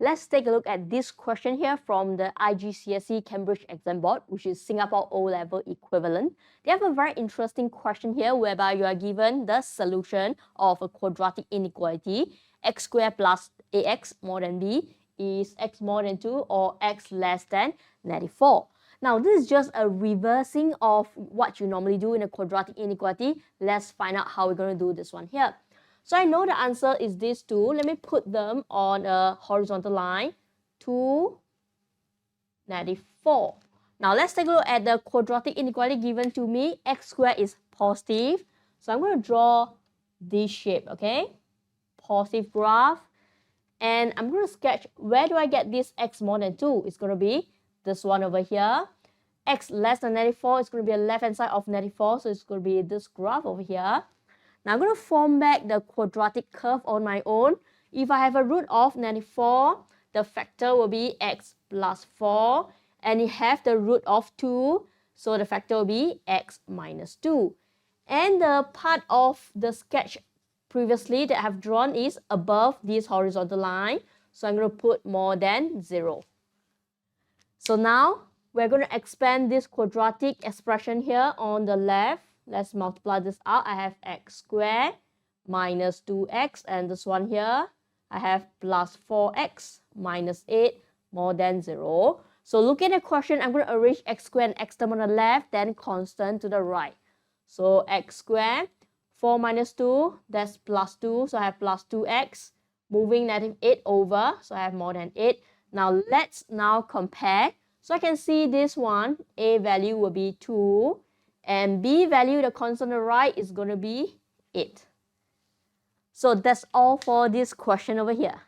Let's take a look at this question here from the IGCSE Cambridge Exam Board, which is Singapore O-Level equivalent. They have a very interesting question here whereby you are given the solution of a quadratic inequality, x squared plus ax more than b is x more than 2 or x less than -4. Now, this is just a reversing of what you normally do in a quadratic inequality. Let's find out how we're going to do this one here. So I know the answer is these two. Let me put them on a horizontal line. 2, -4. Now let's take a look at the quadratic inequality given to me. X squared is positive. So I'm going to draw this shape, okay? Positive graph. And I'm going to sketch where do I get this x more than 2? It's going to be this one over here. X less than 94 is going to be the left hand side of 94. So it's going to be this graph over here. Now I'm going to form back the quadratic curve on my own. If I have a root of 94, the factor will be x plus 4. And it have the root of 2, so the factor will be x minus 2. And the part of the sketch previously that I have drawn is above this horizontal line. So I'm going to put more than 0. So now we're going to expand this quadratic expression here on the left. Let's multiply this out. I have x squared minus 2x, and this one here, I have plus 4x minus 8 more than 0. So look at the question, I'm going to arrange x squared and x term on the left, then constant to the right. So x squared, 4 minus 2, that's plus 2, so I have plus 2x. Moving -8 over, so I have more than 8. Now let's compare. So I can see this one, a value will be 2. And b value, the constant on the right, is going to be 8. So that's all for this question over here.